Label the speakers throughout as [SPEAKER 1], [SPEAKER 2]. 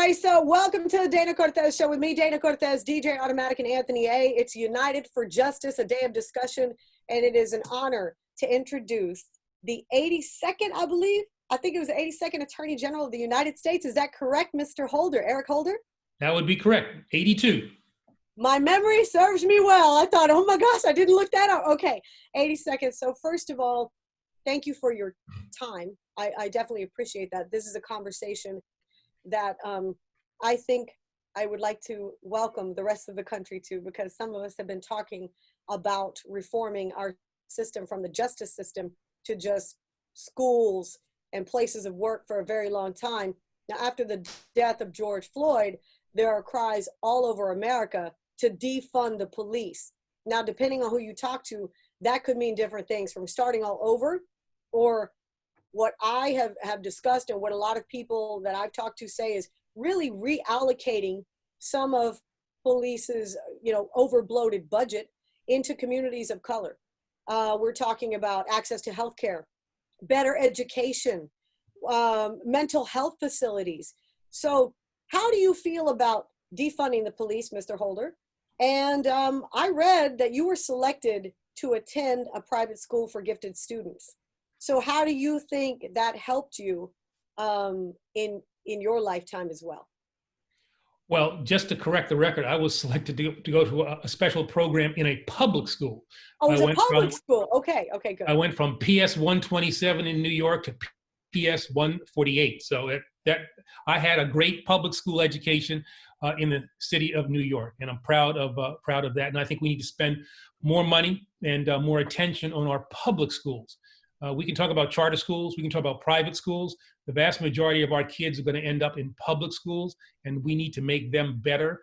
[SPEAKER 1] Okay, so welcome to the Dana Cortez Show with me, Dana Cortez, DJ Automatic, and Anthony A. It's United for Justice, a day of discussion, and it is an honor to introduce the 82nd, I think it was the 82nd Attorney General of the United States. Is that correct, Mr. Holder, Eric Holder?
[SPEAKER 2] That would be correct, 82.
[SPEAKER 1] My memory serves me well. I thought, oh my gosh, I didn't look that up. Okay, 82nd. So first of all, thank you for your time. I definitely appreciate that. This is a conversation that I think I would like to welcome the rest of the country to, because some of us have been talking about reforming our system from the justice system to just schools and places of work for a very long time. Now, after the death of George Floyd, there are cries all over America to defund the police. Now, depending on who you talk to, that could mean different things, from starting all over, or what I have discussed and what a lot of people that I've talked to say is really reallocating some of police's, over bloated budget into communities of color. We're talking about access to healthcare, better education, mental health facilities. So how do you feel about defunding the police, Mr. Holder? And I read that you were selected to attend a private school for gifted students. So how do you think that helped you in your lifetime as well?
[SPEAKER 2] Well, just to correct the record, I was selected to go to a special program in a public school.
[SPEAKER 1] Oh, it was a public school. Okay, good.
[SPEAKER 2] I went from PS 127 in New York to PS 148. So I had a great public school education in the city of New York, and I'm proud of that. And I think we need to spend more money and more attention on our public schools. We can talk about charter schools. We can talk about private schools. The vast majority of our kids are going to end up in public schools, and we need to make them better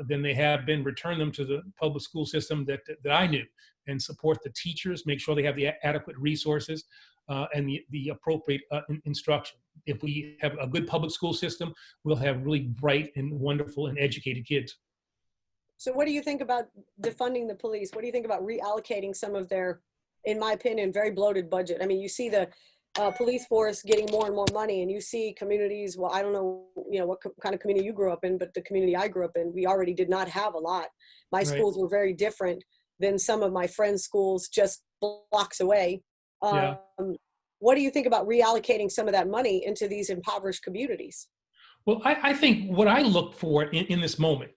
[SPEAKER 2] than they have been. Return them to the public school system that I knew, and support the teachers. Make sure they have the adequate resources and the appropriate instruction. If we have a good public school system, we'll have really bright and wonderful and educated kids.
[SPEAKER 1] So what do you think about defunding the police? What do you think about reallocating some of their, in my opinion, very bloated budget? I mean, you see the police force getting more and more money, and you see communities, well, I don't know, what kind of community you grew up in, but the community I grew up in, we already did not have a lot. My schools were very different than some of my friends' schools just blocks away. What do you think about reallocating some of that money into these impoverished communities?
[SPEAKER 2] Well, I think what I look for in this moment,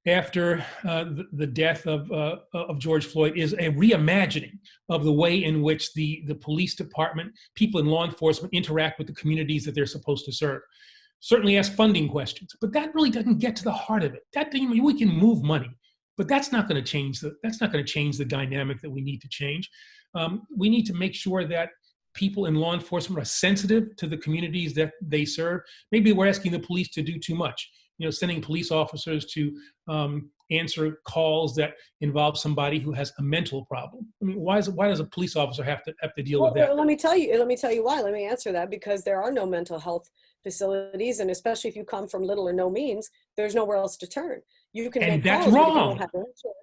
[SPEAKER 2] after the death of George Floyd, is a reimagining of the way in which the police department, people in law enforcement, interact with the communities that they're supposed to serve. Certainly ask funding questions, but that really doesn't get to the heart of it. We can move money, but that's not going to change the dynamic that we need to change. We need to make sure that people in law enforcement are sensitive to the communities that they serve. Maybe we're asking the police to do too much. Sending police officers to answer calls that involve somebody who has a mental problem. I mean, why does a police officer have to deal with that?
[SPEAKER 1] Well, let me tell you why. Let me answer that. Because there are no mental health facilities, and especially if you come from little or no means, there's nowhere else to turn. You can, and
[SPEAKER 2] that's wrong.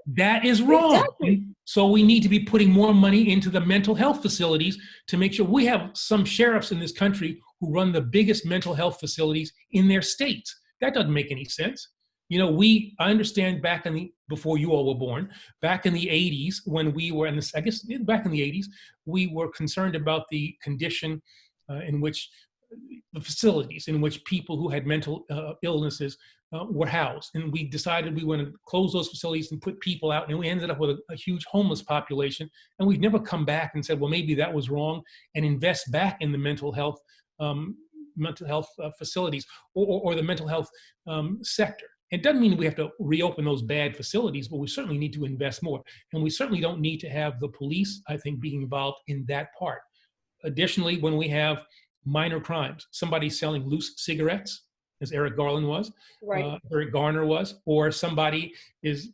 [SPEAKER 2] That is wrong. Exactly. So we need to be putting more money into the mental health facilities to make sure. We have some sheriffs in this country who run the biggest mental health facilities in their states. That doesn't make any sense. I understand before you all were born, back in the 80s, when we were back in the 80s, we were concerned about the condition in which the facilities in which people who had mental illnesses were housed. And we decided we want to close those facilities and put people out. And we ended up with a huge homeless population. And we've never come back and said, well, maybe that was wrong, and invest back in the mental health facilities or the mental health sector. It doesn't mean we have to reopen those bad facilities, but we certainly need to invest more. And we certainly don't need to have the police, I think, being involved in that part. Additionally, when we have minor crimes, somebody selling loose cigarettes, as Eric Garland was, Eric Garner was, or somebody is,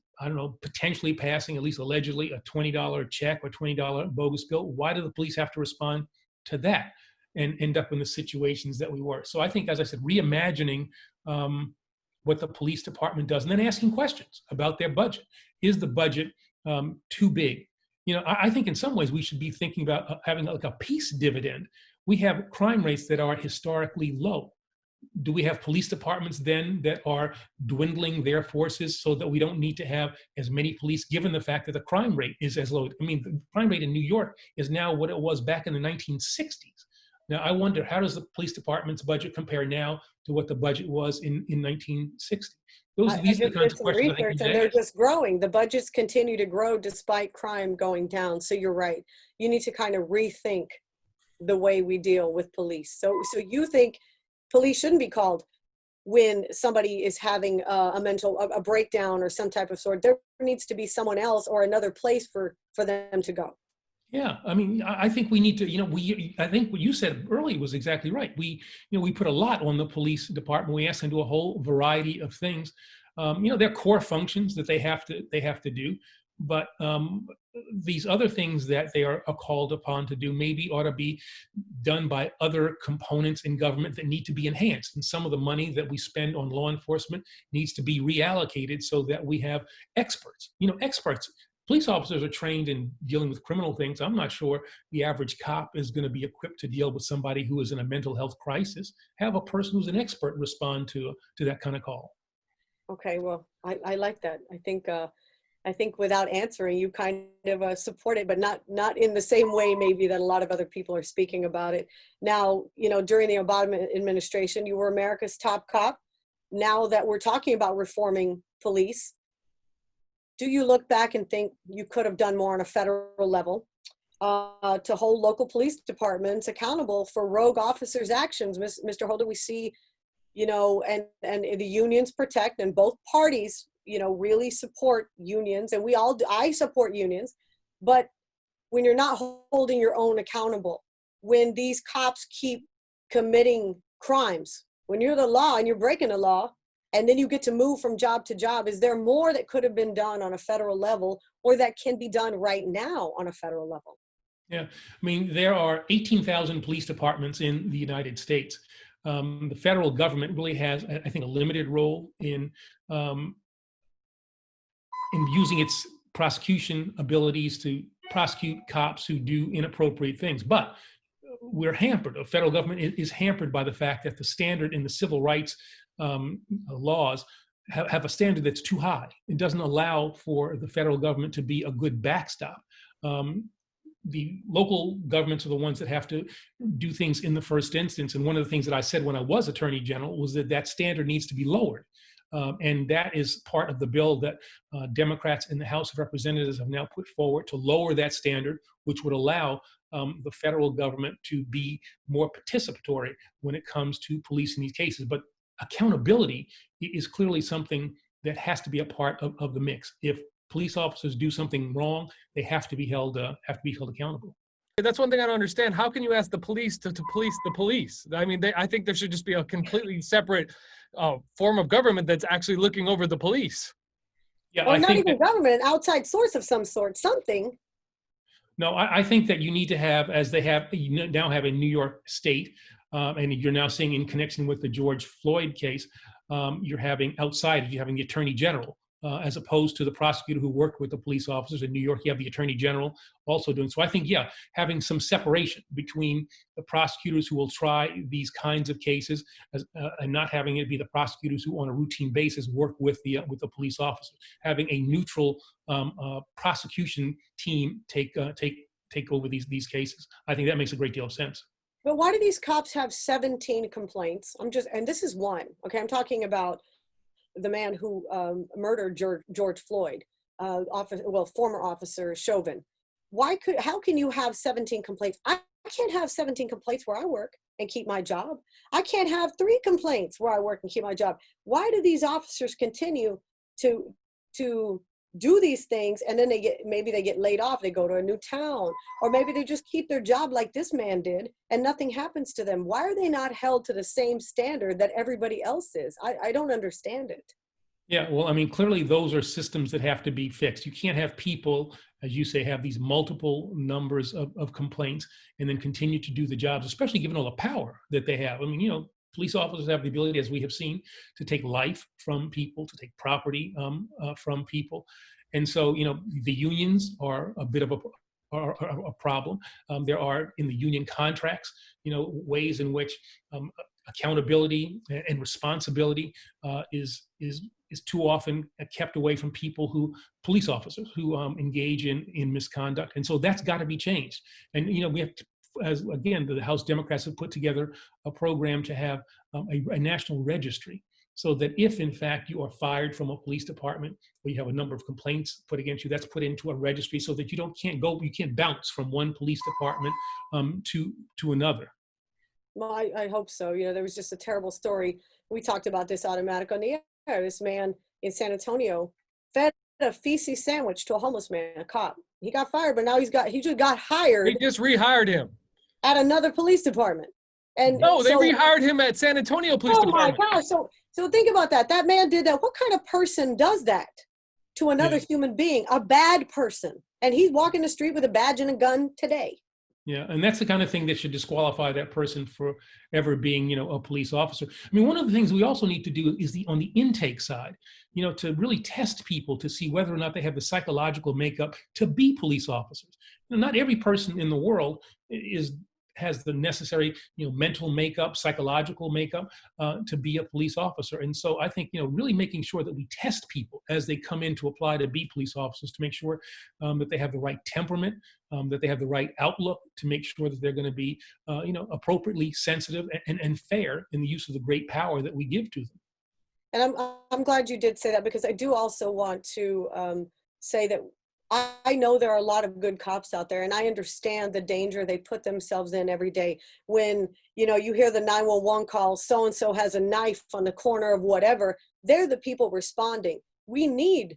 [SPEAKER 2] potentially passing, at least allegedly, a $20 check or $20 bogus bill, why do the police have to respond to that and end up in the situations that we were? So I think, as I said, reimagining what the police department does, and then asking questions about their budget. Is the budget too big? I think in some ways we should be thinking about having like a peace dividend. We have crime rates that are historically low. do we have police departments then that are dwindling their forces so that we don't need to have as many police, given the fact that the crime rate is as low? I mean, the crime rate in New York is now what it was back in the 1960s. Now, I wonder, how does the police department's budget compare now to what the budget was in 1960?
[SPEAKER 1] I
[SPEAKER 2] These are the
[SPEAKER 1] just
[SPEAKER 2] kinds
[SPEAKER 1] did
[SPEAKER 2] of
[SPEAKER 1] some
[SPEAKER 2] questions I think
[SPEAKER 1] research,
[SPEAKER 2] we
[SPEAKER 1] and
[SPEAKER 2] need to
[SPEAKER 1] they're
[SPEAKER 2] ask.
[SPEAKER 1] just growing. The budgets continue to grow despite crime going down. So you're right. You need to kind of rethink the way we deal with police. So you think police shouldn't be called when somebody is having a breakdown or some type of sort? There needs to be someone else or another place for them to go.
[SPEAKER 2] Yeah, I mean, I think we need to, I think what you said earlier was exactly right. We put a lot on the police department. We ask them to do a whole variety of things. Their core functions that they have to do, but these other things that they are called upon to do maybe ought to be done by other components in government that need to be enhanced. And some of the money that we spend on law enforcement needs to be reallocated so that we have experts. Experts. Police officers are trained in dealing with criminal things. I'm not sure the average cop is going to be equipped to deal with somebody who is in a mental health crisis. Have a person who's an expert respond to that kind of call.
[SPEAKER 1] Okay, well, I like that. I think without answering, you kind of support it, but not in the same way maybe that a lot of other people are speaking about it. Now, during the Obama administration, you were America's top cop. Now that we're talking about reforming police, do you look back and think you could have done more on a federal level to hold local police departments accountable for rogue officers' actions? Mr. Holder, we see, and the unions protect, and both parties, really support unions, and we all do. I support unions, but when you're not holding your own accountable, when these cops keep committing crimes, when you're the law and you're breaking the law, and then you get to move from job to job, is there more that could have been done on a federal level or that can be done right now on a federal level?
[SPEAKER 2] Yeah, I mean, there are 18,000 police departments in the United States. The federal government really has, I think, a limited role in using its prosecution abilities to prosecute cops who do inappropriate things. But we're hampered. The federal government is hampered by the fact that the standard in the civil rights laws have a standard that's too high. It doesn't allow for the federal government to be a good backstop. The local governments are the ones that have to do things in the first instance. And one of the things that I said when I was Attorney General was that standard needs to be lowered. And that is part of the bill that Democrats in the House of Representatives have now put forward to lower that standard, which would allow the federal government to be more participatory when it comes to policing these cases. But accountability is clearly something that has to be a part of the mix. If police officers do something wrong, they have to be held accountable.
[SPEAKER 3] That's one thing I don't understand. How can you ask the police to police the police? I mean, I think there should just be a completely separate form of government that's actually looking over the police.
[SPEAKER 2] Yeah,
[SPEAKER 1] or not even government, an outside source of some sort, something.
[SPEAKER 2] No, I think that you need to have, as they have, you now have in New York State, and you're now seeing in connection with the George Floyd case, you're having the Attorney General, as opposed to the prosecutor who worked with the police officers in New York. You have the Attorney General also doing. So I think, having some separation between the prosecutors who will try these kinds of cases and not having it be the prosecutors who on a routine basis work with the police officers. Having a neutral prosecution team take over these cases. I think that makes a great deal of sense.
[SPEAKER 1] But why do these cops have 17 complaints? And this is one, okay? I'm talking about the man who murdered George Floyd, former officer Chauvin. How can you have 17 complaints? I can't have 17 complaints where I work and keep my job. I can't have 3 complaints where I work and keep my job. Why do these officers continue to do these things, and then maybe they get laid off, they go to a new town, or maybe they just keep their job like this man did and nothing happens to them? Why are they not held to the same standard that everybody else is? I don't understand it.
[SPEAKER 2] Yeah, well, I mean, clearly those are systems that have to be fixed. You can't have people, as you say, have these multiple numbers of complaints and then continue to do the jobs, especially given all the power that they have. I mean, police officers have the ability, as we have seen, to take life from people, to take property from people. And so, the unions are a bit of a problem. There are, in the union contracts, ways in which accountability and responsibility is too often kept away from police officers who engage in misconduct. And so that's got to be changed. And, we have to, as again, the House Democrats have put together a program to have a national registry, so that if in fact you are fired from a police department or you have a number of complaints put against you, that's put into a registry so that you can't bounce from one police department to another.
[SPEAKER 1] Well, I hope so. There was just a terrible story. We talked about this automatic on the air. This man in San Antonio fed a feces sandwich to a homeless man, a cop. He got fired, but now he just got hired.
[SPEAKER 3] They just rehired him
[SPEAKER 1] at another police department. And
[SPEAKER 3] no, they rehired him at San Antonio Police Department.
[SPEAKER 1] Oh my gosh! So think about that. That man did that. What kind of person does that to another human being? A bad person, and he's walking the street with a badge and a gun today.
[SPEAKER 2] Yeah, and that's the kind of thing that should disqualify that person for ever being, a police officer. I mean, one of the things we also need to do is on the intake side, to really test people to see whether or not they have the psychological makeup to be police officers. Not every person in the world has the necessary, mental makeup, psychological makeup to be a police officer. And so I think, really making sure that we test people as they come in to apply to be police officers to make sure that they have the right temperament, that they have the right outlook, to make sure that they're going to be, appropriately sensitive and fair in the use of the great power that we give to them.
[SPEAKER 1] And I'm glad you did say that, because I do also want to say that I know there are a lot of good cops out there, and I understand the danger they put themselves in every day. When, you hear the 911 call, so-and-so has a knife on the corner of whatever, they're the people responding. We need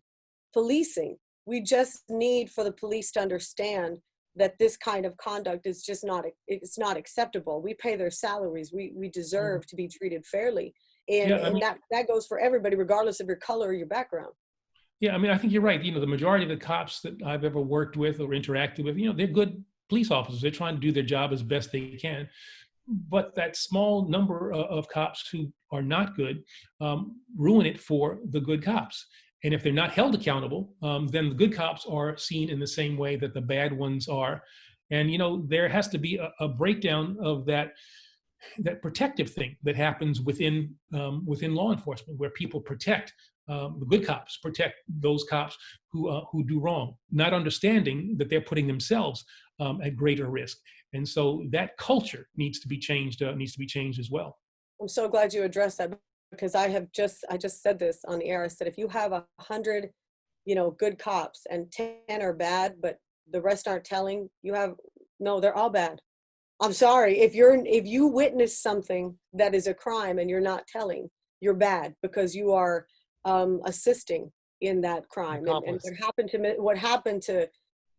[SPEAKER 1] policing. We just need for the police to understand that this kind of conduct is just it's not acceptable. We pay their salaries. We deserve to be treated fairly. And, that goes for everybody, regardless of your color or your background.
[SPEAKER 2] Yeah, I mean, I think you're right. The majority of the cops that I've ever worked with or interacted with, they're good police officers. They're trying to do their job as best they can. But that small number of cops who are not good ruin it for the good cops. And if they're not held accountable, then the good cops are seen in the same way that the bad ones are. And, there has to be a breakdown of that protective thing that happens within law enforcement, where people protect the good cops, protect those cops who do wrong, not understanding that they're putting themselves at greater risk. And so that culture needs to be changed. As well.
[SPEAKER 1] I'm so glad you addressed that, because I just said this on the air. I said, if you have 100, good cops and 10 are bad, but the rest aren't telling, they're all bad. I'm sorry. If you witness something that is a crime and you're not telling, you're bad, because you are assisting in that crime. And what happened to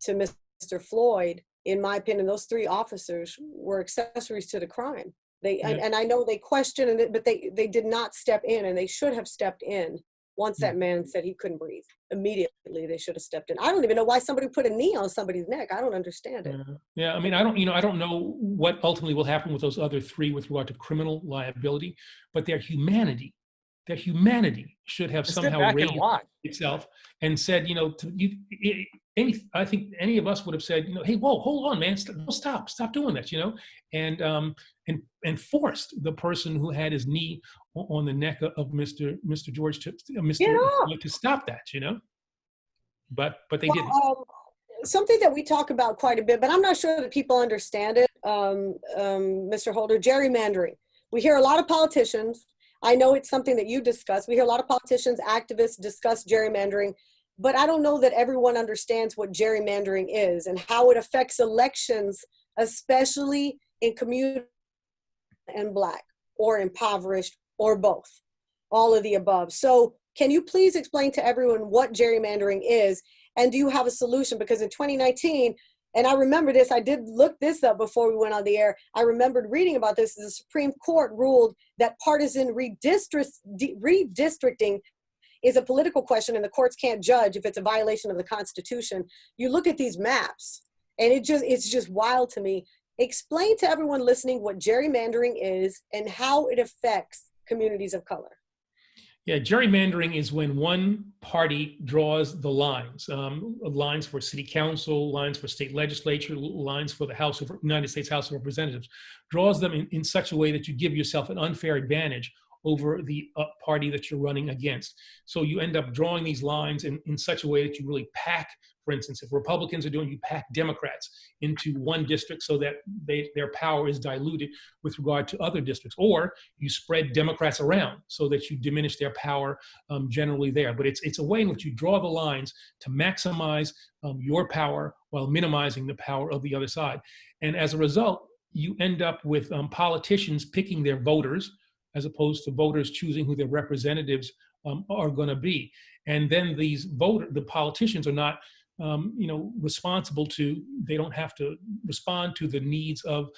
[SPEAKER 1] Mr. Floyd, in my opinion, those 3 officers were accessories to the crime. And I know they questioned it, but they did not step in, and they should have stepped in once that man said he couldn't breathe. Immediately, they should have stepped in. I don't even know why somebody put a knee on somebody's neck. I don't understand it.
[SPEAKER 2] Yeah. I mean, I don't know what ultimately will happen with those other 3 with regard to criminal liability, but their humanity should have somehow raised itself and said, I think any of us would have said, hey, whoa, hold on, man, stop doing that, and forced the person who had his knee on the neck of Mr. George to stop that, but they didn't.
[SPEAKER 1] Something that we talk about quite a bit, but I'm not sure that people understand it, Mr. Holder, gerrymandering. We hear a lot of politicians. I know it's something that you discuss. We hear a lot of politicians, activists discuss gerrymandering, but I don't know that everyone understands what gerrymandering is and how it affects elections, especially in communities and Black or impoverished or both, all of the above. So can you please explain to everyone what gerrymandering is, and do you have a solution? Because in 2019, and I remember this, I did look this up before we went on the air. I remembered reading about this. The Supreme Court ruled that partisan redistricting is a political question, and the courts can't judge if it's a violation of the Constitution. You look at these maps, and it's just wild to me. Explain to everyone listening what gerrymandering is and how it affects communities of color.
[SPEAKER 2] Yeah, gerrymandering is when one party draws the lines, lines for city council, lines for state legislature, lines for the United States House of Representatives, draws them in such a way that you give yourself an unfair advantage over the party that you're running against. So you end up drawing these lines in such a way that you really pack, for instance, if Republicans are doing, you pack Democrats into one district so that their power is diluted with regard to other districts, or you spread Democrats around so that you diminish their power generally there. But it's a way in which you draw the lines to maximize your power while minimizing the power of the other side. And as a result, you end up with politicians picking their voters as opposed to voters choosing who their representatives are going to be. And then the politicians are not responsible to, they don't have to respond to the needs of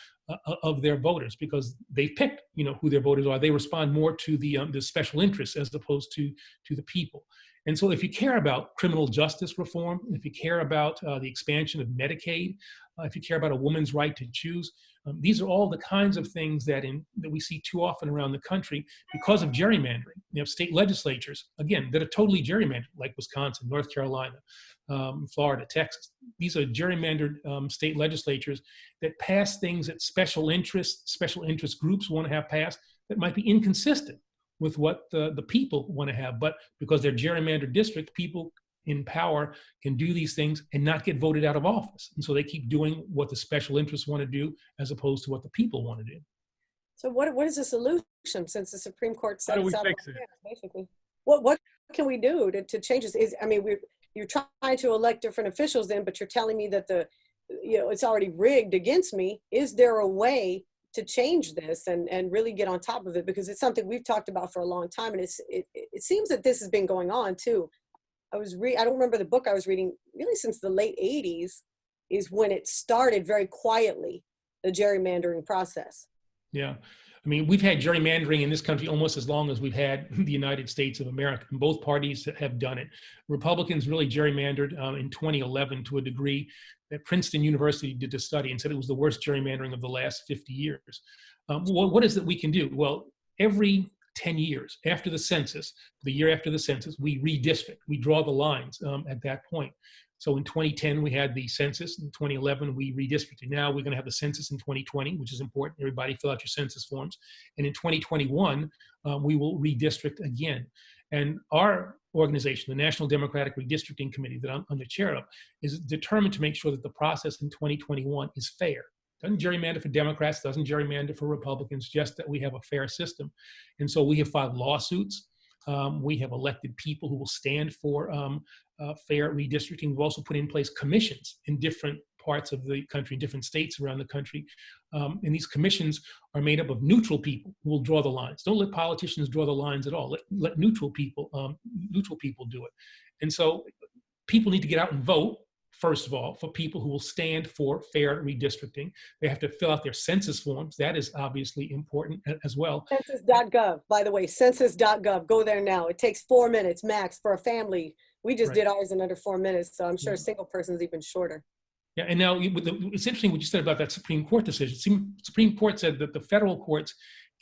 [SPEAKER 2] their voters because they've picked, who their voters are. They respond more to the special interests as opposed to the people. And so if you care about criminal justice reform, if you care about the expansion of Medicaid, if you care about a woman's right to choose, these are all the kinds of things that we see too often around the country because of gerrymandering. You have state legislatures, again, that are totally gerrymandered, like Wisconsin, North Carolina, Florida, Texas. These are gerrymandered state legislatures that pass things that special interest groups want to have passed that might be inconsistent with what the people want to have. But because they're gerrymandered districts, people in power can do these things and not get voted out of office. And so they keep doing what the special interests want to do as opposed to what the people want to do.
[SPEAKER 1] So what is the solution since the Supreme Court said
[SPEAKER 3] How do we
[SPEAKER 1] it's out
[SPEAKER 3] fix
[SPEAKER 1] of
[SPEAKER 3] it?
[SPEAKER 1] hands, basically? What can we do to change this? You're trying to elect different officials then, but you're telling me that it's already rigged against me. Is there a way to change this and really get on top of it? Because it's something we've talked about for a long time, and it seems that this has been going on too. I don't remember the book I was reading, really since the late 80s is when it started very quietly, the gerrymandering process.
[SPEAKER 2] Yeah. I mean, we've had gerrymandering in this country almost as long as we've had the United States of America, and both parties have done it. Republicans really gerrymandered in 2011 to a degree that Princeton University did a study and said it was the worst gerrymandering of the last 50 years. What is it we can do? Well, every 10 years after the census, the year after the census, we redistrict, we draw the lines at that point. So in 2010, we had the census. In 2011, we redistricted. Now we're going to have the census in 2020, which is important. Everybody fill out your census forms. And in 2021, we will redistrict again. And our organization, the National Democratic Redistricting Committee that I'm the chair of, is determined to make sure that the process in 2021 is fair. Doesn't gerrymander for Democrats, doesn't gerrymander for Republicans, just that we have a fair system. And so we have filed lawsuits. We have elected people who will stand for fair redistricting. We've also put in place commissions in different parts of the country, different states around the country. And these commissions are made up of neutral people who will draw the lines. Don't let politicians draw the lines at all. Let neutral people do it. And so people need to get out and vote. First of all, for people who will stand for fair redistricting. They have to fill out their census forms. That is obviously important as well.
[SPEAKER 1] Census.gov, by the way, census.gov. Go there now. It takes 4 minutes max for a family. We just did ours in under 4 minutes, so I'm sure a single person's even shorter.
[SPEAKER 2] Yeah, and now it's interesting what you said about that Supreme Court decision. Supreme Court said that the federal courts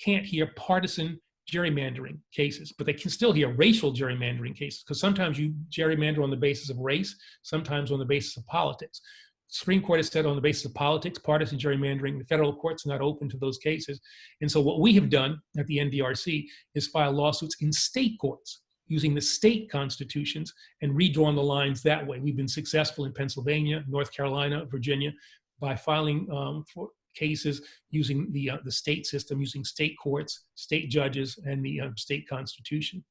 [SPEAKER 2] can't hear partisan gerrymandering cases, but they can still hear racial gerrymandering cases, because sometimes you gerrymander on the basis of race, sometimes on the basis of politics. Supreme Court has said on the basis of politics, partisan gerrymandering, the federal court's not open to those cases. And so what we have done at the NDRC is file lawsuits in state courts using the state constitutions and redrawn the lines that way. We've been successful in Pennsylvania, North Carolina, Virginia, by filing for cases using the state system, using state courts, state judges, and the state constitution.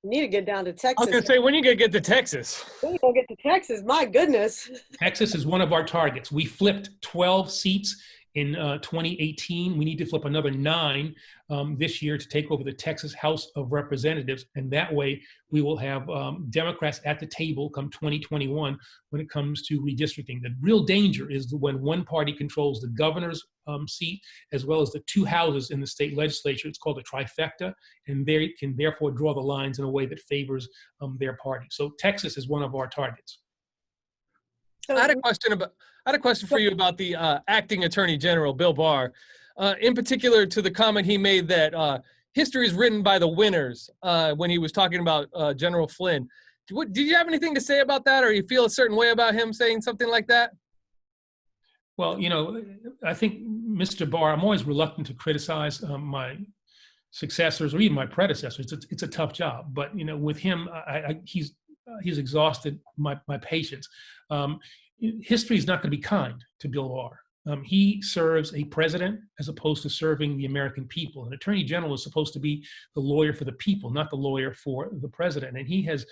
[SPEAKER 1] You need to get down to Texas.
[SPEAKER 3] I was going to say, when are you going to get to Texas?
[SPEAKER 1] When you going to get to Texas? My goodness.
[SPEAKER 2] Texas is one of our targets. We flipped 12 seats in 2018. We need to flip another 9 this year to take over the Texas House of Representatives. And that way we will have Democrats at the table come 2021 when it comes to redistricting. The real danger is when one party controls the governor's seat as well as the 2 houses in the state legislature. It's called a trifecta, and they can therefore draw the lines in a way that favors their party. So Texas is one of our targets.
[SPEAKER 3] I had a question for you about the acting Attorney General, Bill Barr, in particular to the comment he made that history is written by the winners when he was talking about General Flynn. Did you have anything to say about that, or you feel a certain way about him saying something like that?
[SPEAKER 2] Well, I think Mr. Barr, I'm always reluctant to criticize my successors or even my predecessors. It's a tough job, but with him, he's exhausted my patience. History is not going to be kind to Bill Barr. He serves a president as opposed to serving the American people. An attorney general is supposed to be the lawyer for the people, not the lawyer for the president. And he has,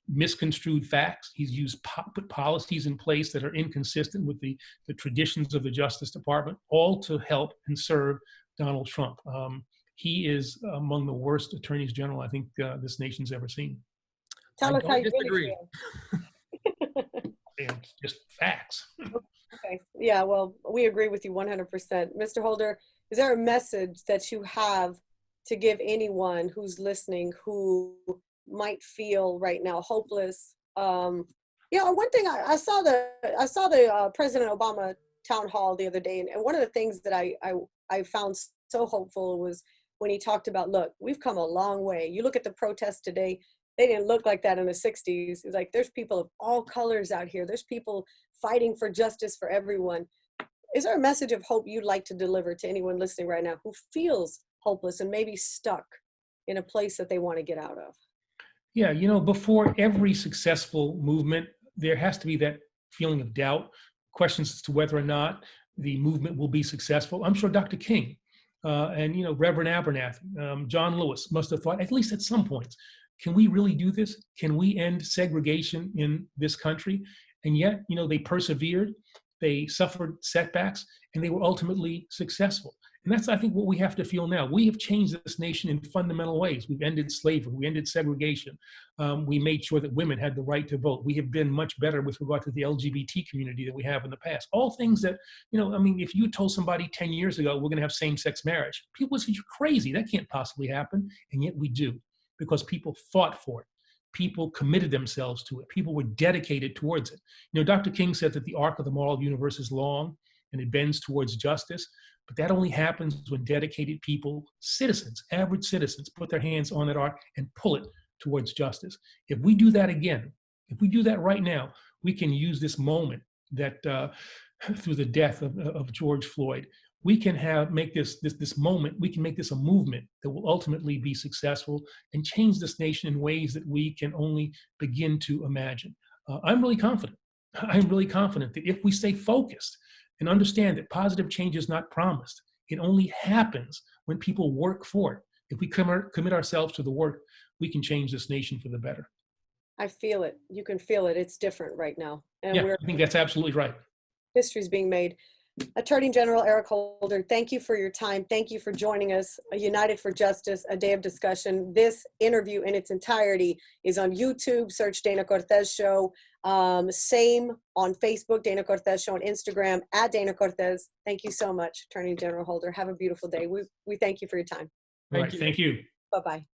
[SPEAKER 2] misconstrued facts. He's used put policies in place that are inconsistent with the traditions of the Justice Department, all to help and serve Donald Trump. He is among the worst attorneys general I think this nation's ever seen.
[SPEAKER 1] Tell us how you
[SPEAKER 3] disagree.
[SPEAKER 1] really feel.
[SPEAKER 2] Just facts.
[SPEAKER 1] Okay. Yeah, well, we agree with you 100%. Mr. Holder, is there a message that you have to give anyone who's listening who might feel right now hopeless? One thing I saw the President Obama town hall the other day, and one of the things that I found so hopeful was when he talked about, look, we've come a long way. You look at the protests today, they didn't look like that in the 60s. It's like, there's people of all colors out here. There's people fighting for justice for everyone. Is there a message of hope you'd like to deliver to anyone listening right now who feels hopeless and maybe stuck in a place that they want to get out of?
[SPEAKER 2] Yeah, before every successful movement, there has to be that feeling of doubt, questions as to whether or not the movement will be successful. I'm sure Dr. King and Reverend Abernathy, John Lewis must have thought, at least at some points, can we really do this? Can we end segregation in this country? And yet, they persevered, they suffered setbacks, and they were ultimately successful. And that's, I think, what we have to feel now. We have changed this nation in fundamental ways. We've ended slavery. We ended segregation. We made sure that women had the right to vote. We have been much better with regard to the LGBT community than we have in the past. All things that, if you told somebody 10 years ago, we're going to have same-sex marriage, people would say, you're crazy. That can't possibly happen. And yet we do, because people fought for it. People committed themselves to it. People were dedicated towards it. Dr. King said that the arc of the moral universe is long and it bends towards justice. But that only happens when dedicated people, citizens, average citizens, put their hands on that arc and pull it towards justice. If we do that again, if we do that right now, we can use this moment that through the death of George Floyd, we can make this moment, we can make this a movement that will ultimately be successful and change this nation in ways that we can only begin to imagine. I'm really confident. I'm really confident that if we stay focused and understand that positive change is not promised, it only happens when people work for it. If we commit ourselves to the work, we can change this nation for the better.
[SPEAKER 1] I feel it. You can feel it. It's different right now. And
[SPEAKER 2] yeah, I think that's absolutely right.
[SPEAKER 1] History's being made. Attorney General Eric Holder, thank you for your time. Thank you for joining us. United for Justice, a day of discussion. This interview in its entirety is on YouTube. Search Dana Cortez Show. Same on Facebook, Dana Cortez Show, on Instagram, at Dana Cortez. Thank you so much, Attorney General Holder. Have a beautiful day. We thank you for your time.
[SPEAKER 2] Thank you.
[SPEAKER 1] Bye-bye.